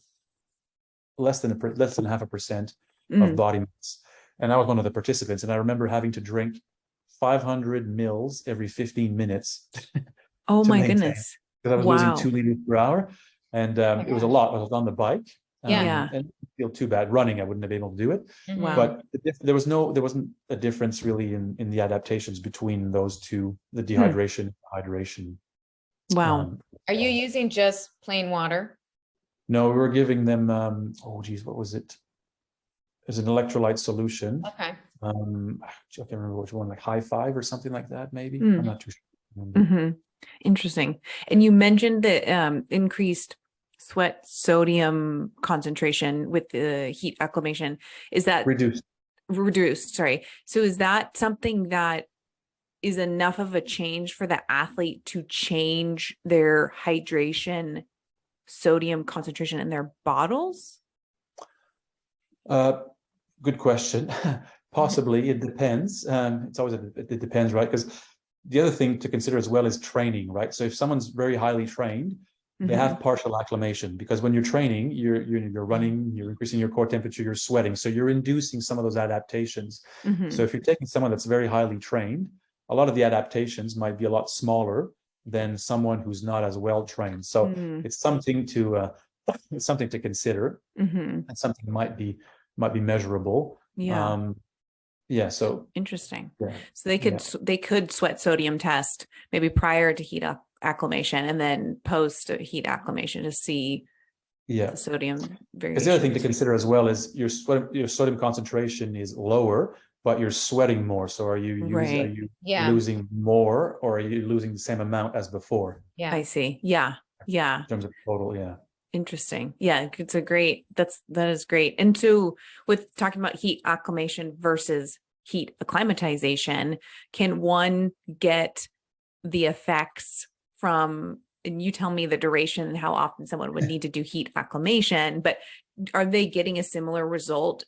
C: less than 0.5% of body mass. And I was one of the participants. And I remember having to drink 500 mils every 15 minutes.
A: Oh my
C: maintain,
A: goodness.
C: because I was losing 2 liters per hour. And it was a lot. I was on the bike.
B: Yeah.
C: And it didn't feel too bad. Running, I wouldn't have been able to do it.
A: Wow.
C: But there wasn't a difference really in the adaptations between those two, the dehydration and hydration.
A: Wow.
B: Are you using just plain water?
C: No, we were giving them, what was it? It's an electrolyte solution.
B: Okay.
C: I can't remember which one, like High Five or something like that, maybe. I'm not too sure.
A: Interesting. And you mentioned the increased sweat sodium concentration with the heat acclimation. Is that reduced? Sorry. So is that something that is enough of a change for the athlete to change their hydration sodium concentration in their bottles?
C: Good question. Possibly. It depends. It's always it depends, right? Because the other thing to consider as well is training, right? So if someone's very highly trained, they have partial acclimation, because when you're training, you're running, you're increasing your core temperature, you're sweating, so you're inducing some of those adaptations. So if you're taking someone that's very highly trained, a lot of the adaptations might be a lot smaller than someone who's not as well trained. So it's something to consider, and something might be measurable. So
A: interesting.
C: Yeah.
A: So they could sweat sodium test maybe prior to heat acclimation and then post heat acclimation to see the sodium variation.
C: Because the other thing to consider as well is your sodium concentration is lower, but you're sweating more. So are you losing more, or are you losing the same amount as before?
B: Yeah,
A: I see. Yeah.
C: In terms of total,
A: Interesting. Yeah, that is great. And so with talking about heat acclimation versus heat acclimatization, can one get the effects from, and you tell me the duration and how often someone would need to do heat acclimation, but are they getting a similar result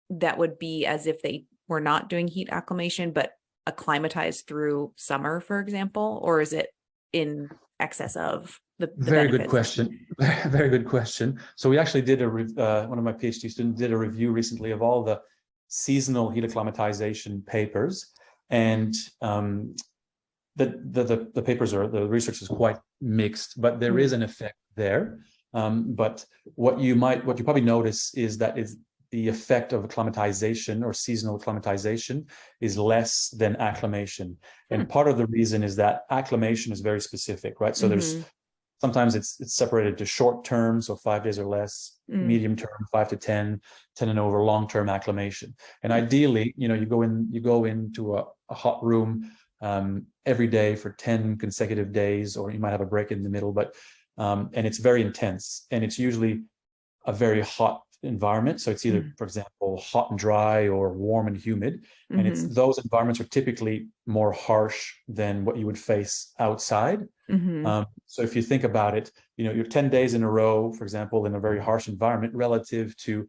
A: that would be as if they were not doing heat acclimation, but acclimatized through summer, for example? Or is it in excess of the
C: Very
A: benefits?
C: good question. Very good question. So we actually did one of my PhD students did a review recently of all the seasonal heat acclimatization papers, and the papers the research is quite mixed, but there is an effect there. But what you probably notice is that the effect of acclimatization or seasonal acclimatization is less than acclimation. And part of the reason is that acclimation is very specific, right? So there's sometimes it's separated to short term, so 5 days or less, medium term, 5 to 10 and over, long term acclimation. And ideally, you go into a hot room every day for 10 consecutive days, or you might have a break in the middle, but and it's very intense, and it's usually a very hot environment. So it's either, for example, hot and dry or warm and humid. And it's those environments are typically more harsh than what you would face outside. So if you think about it, you're 10 days in a row, for example, in a very harsh environment, relative to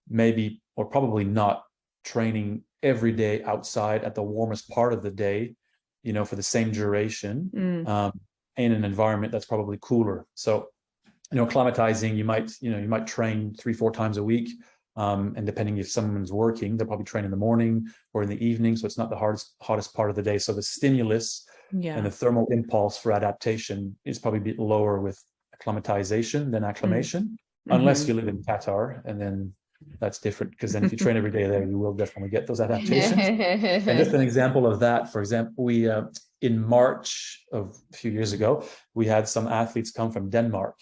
C: maybe, or probably not, training every day outside at the warmest part of the day, for the same duration, in an environment that's probably cooler. So acclimatizing, you might train 3-4 times a week, and depending if someone's working, they'll probably train in the morning or in the evening, so it's not the hottest part of the day. So the stimulus and the thermal impulse for adaptation is probably a bit lower with acclimatization than acclimation, unless you live in Qatar, and then that's different, because then if you train every day there, you will definitely get those adaptations. And just an example of that, for example, we in March of a few years ago, we had some athletes come from Denmark,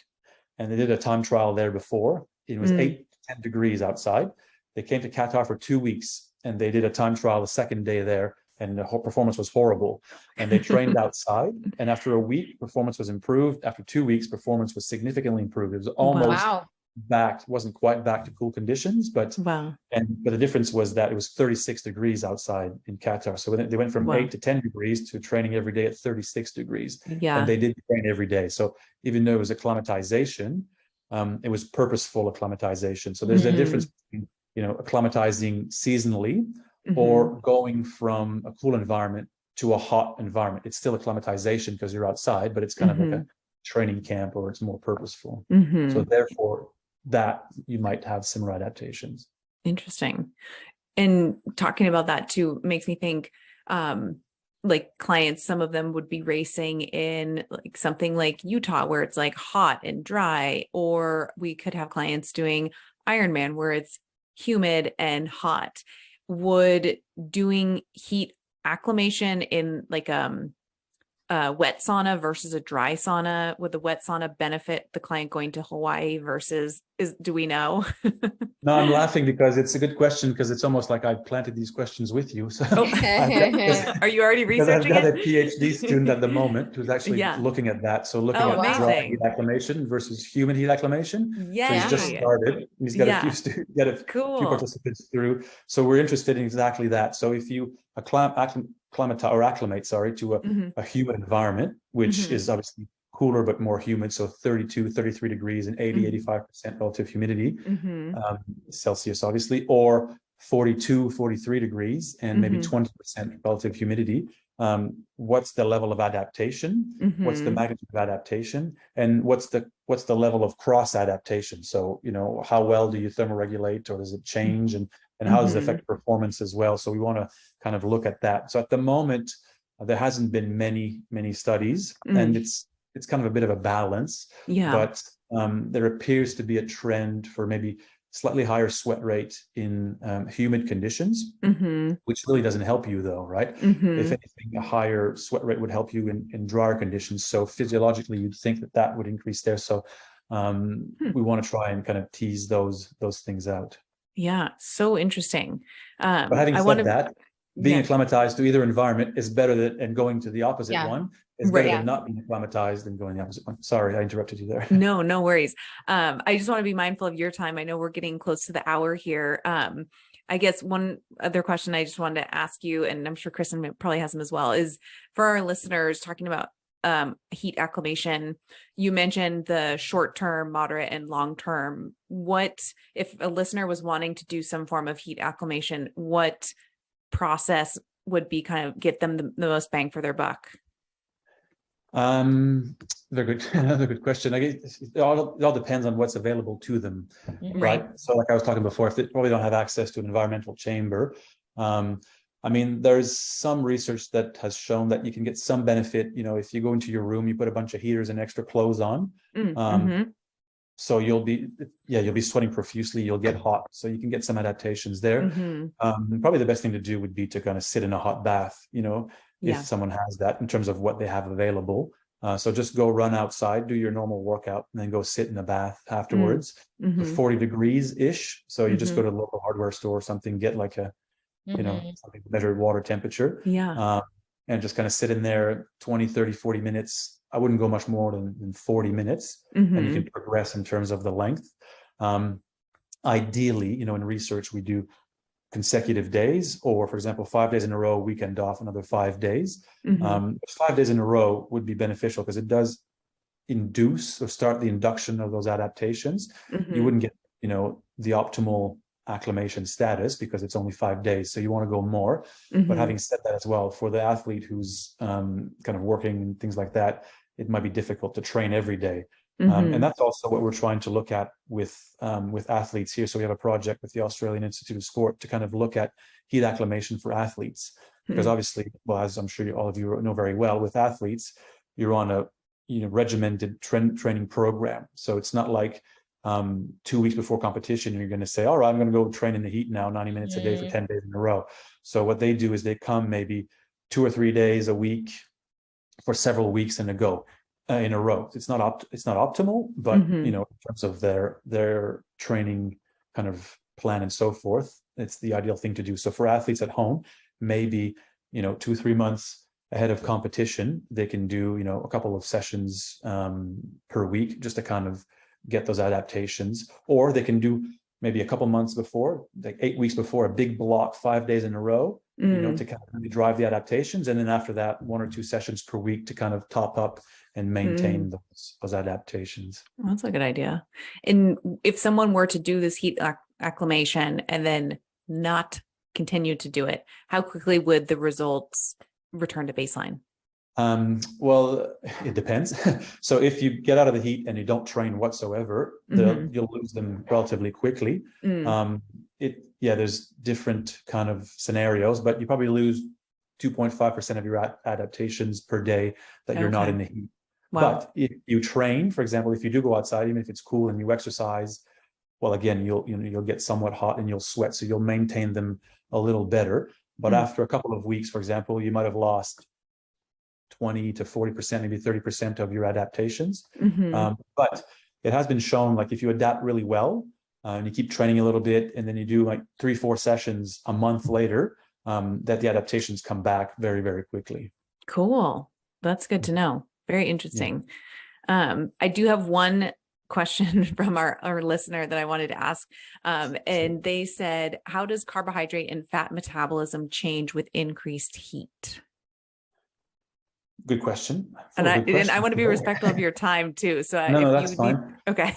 C: and they did a time trial there before. It was 8 to 10 degrees outside. They came to Qatar for 2 weeks, and they did a time trial the second day there, and the whole performance was horrible. And they trained outside, and after a week, performance was improved. After 2 weeks, performance was significantly improved. It was almost wasn't quite back to cool conditions, but
A: Wow.
C: but the difference was that it was 36 degrees outside in Qatar. So they went from
A: Wow.
C: 8 to 10 degrees to training every day at 36 degrees.
A: Yeah.
C: And they did train every day. So even though it was acclimatization, it was purposeful acclimatization. So there's a difference between, acclimatizing seasonally or going from a cool environment to a hot environment. It's still acclimatization because you're outside, but it's kind of like a training camp, or it's more purposeful. So therefore, that you might have similar adaptations.
A: Interesting. And talking about that too makes me think, like clients, some of them would be racing in like something like Utah where it's like hot and dry, or we could have clients doing Ironman where it's humid and hot. Would doing heat acclimation in like a wet sauna versus a dry sauna, would the wet sauna benefit the client going to Hawaii versus do we know?
C: No, I'm laughing because it's a good question, because it's almost like I planted these questions with you. So
A: Are you already
C: because I've
A: researching
C: got a
A: it?
C: PhD student at the moment who's actually
A: Yeah.
C: looking at that. So looking
A: Oh,
C: at dry
A: amazing.
C: heat acclimation versus humid heat acclimation.
A: Yeah.
C: So he's just started. He's got a few students, got a few participants through. So we're interested in exactly that. So if you acclimate to a humid environment, which is obviously cooler but more humid, so 32, 33 degrees and 80, 85% relative humidity, Celsius, obviously, or 42, 43 degrees and maybe 20% relative humidity. What's the level of adaptation? What's the magnitude of adaptation? And what's the level of cross adaptation? So, how well do you thermoregulate, or does it change? And how does it affect performance as well? So we want to kind of look at that. So at the moment, there hasn't been many studies, and it's kind of a bit of a balance. But there appears to be a trend for maybe slightly higher sweat rate in humid conditions, which really doesn't help you though, right? If anything, a higher sweat rate would help you in drier conditions. So physiologically, you'd think that would increase there. So we want to try and kind of tease those things out.
A: Yeah, so interesting.
C: But having said that, being acclimatized to either environment is better than, and going to the opposite one is better than not being acclimatized and going the opposite one. Sorry, I interrupted you there.
A: No worries. I just want to be mindful of your time. I know we're getting close to the hour here. I guess one other question I just wanted to ask you, and I'm sure Kristen probably has them as well, is for our listeners talking about heat acclimation. You mentioned the short-term, moderate, and long-term. What if a listener was wanting to do some form of heat acclimation, what process would be kind of get them the most bang for their buck?
C: Very good. Another good question. I guess it all depends on what's available to them, right? So like I was talking before, if they probably don't have access to an environmental chamber, I mean, there's some research that has shown that you can get some benefit, if you go into your room, you put a bunch of heaters and extra clothes on. So you'll be sweating profusely, you'll get hot. So you can get some adaptations there. Probably the best thing to do would be to kind of sit in a hot bath, if someone has that, in terms of what they have available. So just go run outside, do your normal workout, and then go sit in the bath afterwards. 40 degrees-ish. So you just go to the local hardware store or something, get like a, something to measure water temperature. And just kind of sit in there 20, 30, 40 minutes. I wouldn't go much more than 40 minutes, and you can progress in terms of the length. Ideally, in research, we do consecutive days, or for example, 5 days in a row, weekend off, another 5 days. 5 days in a row would be beneficial because it does induce or start the induction of those adaptations. You wouldn't get, the optimal acclimation status because it's only 5 days. So you want to go more. But having said that as well, for the athlete who's kind of working and things like that, it might be difficult to train every day. And that's also what we're trying to look at with athletes here. So we have a project with the Australian Institute of Sport to kind of look at heat acclimation for athletes. Because obviously, well, as I'm sure all of you know very well, with athletes, you're on a regimented training program. So it's not like 2 weeks before competition, you're going to say, all right, I'm going to go train in the heat now, 90 minutes a day for 10 days in a row. So what they do is they come maybe 2 or 3 days a week for several weeks in a row. It's not optimal, but in terms of their training kind of plan and so forth, it's the ideal thing to do. So for athletes at home, maybe 2-3 months ahead of competition, they can do a couple of sessions per week just to kind of get those adaptations, or they can do maybe a couple months before, like 8 weeks before, a big block, 5 days in a row, to kind of really drive the adaptations. And then after that, 1 or 2 sessions per week to kind of top up and maintain those adaptations.
A: Well, that's a good idea. And if someone were to do this heat acclimation and then not continue to do it, how quickly would the results return to baseline?
C: Well, it depends. So if you get out of the heat and you don't train whatsoever, you'll lose them relatively quickly. There's different kind of scenarios, but you probably lose 2.5% of your adaptations per day that you're not in the heat.
A: Wow.
C: But if you train, for example, if you do go outside, even if it's cool and you exercise, well, again, you'll get somewhat hot and you'll sweat, so you'll maintain them a little better. But after a couple of weeks, for example, you might have lost 20 to 40%, maybe 30% of your adaptations. But it has been shown, like if you adapt really well and you keep training a little bit, and then you do like 3-4 sessions a month later, that the adaptations come back very, very quickly.
A: Cool. That's good to know. Very interesting. I do have one question from our listener that I wanted to ask. And they said, how does carbohydrate and fat metabolism change with increased heat?
C: Good question.
A: And I want to be respectful of your time too. So
C: no, that's fine.
A: Okay.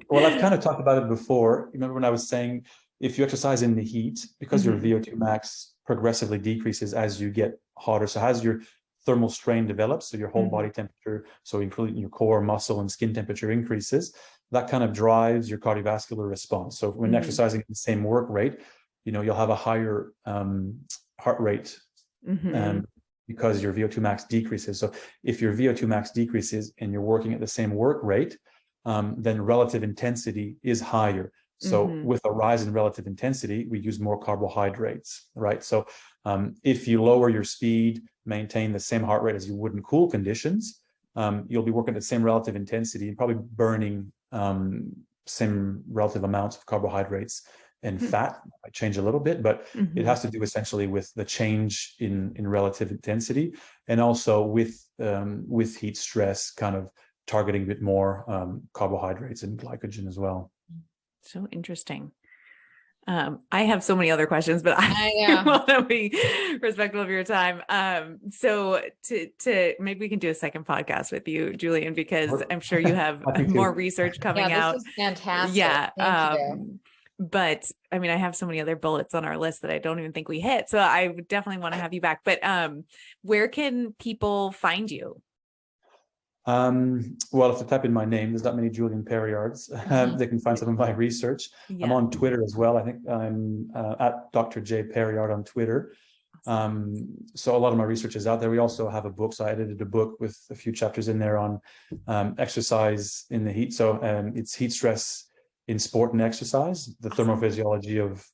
C: Well, I've kind of talked about it before. Remember when I was saying, if you exercise in the heat, because your VO2 max progressively decreases as you get hotter. So as your thermal strain develops, so your whole body temperature, so including your core, muscle, and skin temperature increases, that kind of drives your cardiovascular response. So when exercising at the same work rate, you'll have a higher heart rate because your VO2 max decreases. So if your VO2 max decreases and you're working at the same work rate, then relative intensity is higher. So with a rise in relative intensity, we use more carbohydrates, right? So if you lower your speed, maintain the same heart rate as you would in cool conditions, you'll be working at the same relative intensity and probably burning same relative amounts of carbohydrates and fat. Might change a little bit, but it has to do essentially with the change in relative intensity, and also with heat stress, kind of targeting a bit more carbohydrates and glycogen as well.
A: So interesting. I have so many other questions, but I want to be respectful of your time. So to maybe we can do a second podcast with you, Julien, because I'm sure you have more research coming out.
B: This is fantastic.
A: Yeah.
B: Thank you.
A: But I mean, I have so many other bullets on our list that I don't even think we hit. So I would definitely want to have you back. But where can people find you?
C: Well, if they type in my name, there's not many Julien Périards. They can find some of my research. I'm on Twitter as well. I think I'm at Dr. J. Périard on Twitter. So a lot of my research is out there. We also have a book. So I edited a book with a few chapters in there on exercise in the heat. So it's heat stress in sport and exercise, the thermophysiology of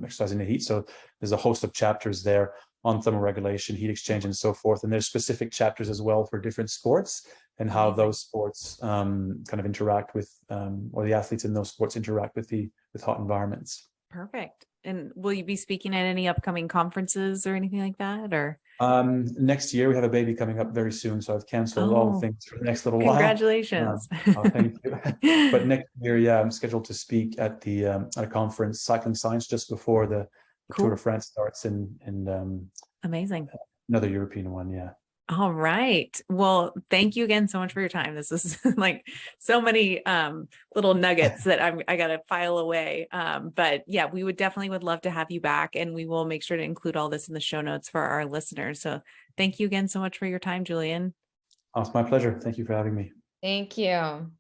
C: exercise in the heat. So there's a host of chapters there on thermoregulation, heat exchange, and so forth. And there's specific chapters as well for different sports and how those sports kind of interact with, or the athletes in those sports interact with hot environments.
A: Perfect. And will you be speaking at any upcoming conferences or anything like that? Or
C: next year, we have a baby coming up very soon, so I've canceled all the things for the next little while.
A: Congratulations.
C: Thank you. But next year, I'm scheduled to speak at a conference, Cycling Science, just before the Tour de France starts in
A: amazing.
C: Another European one.
A: All right. Well, thank you again so much for your time. This is like so many little nuggets that I got to file away. But yeah, we would love to have you back, and we will make sure to include all this in the show notes for our listeners. So thank you again so much for your time, Julien.
C: Oh, it's my pleasure. Thank you for having me.
B: Thank you.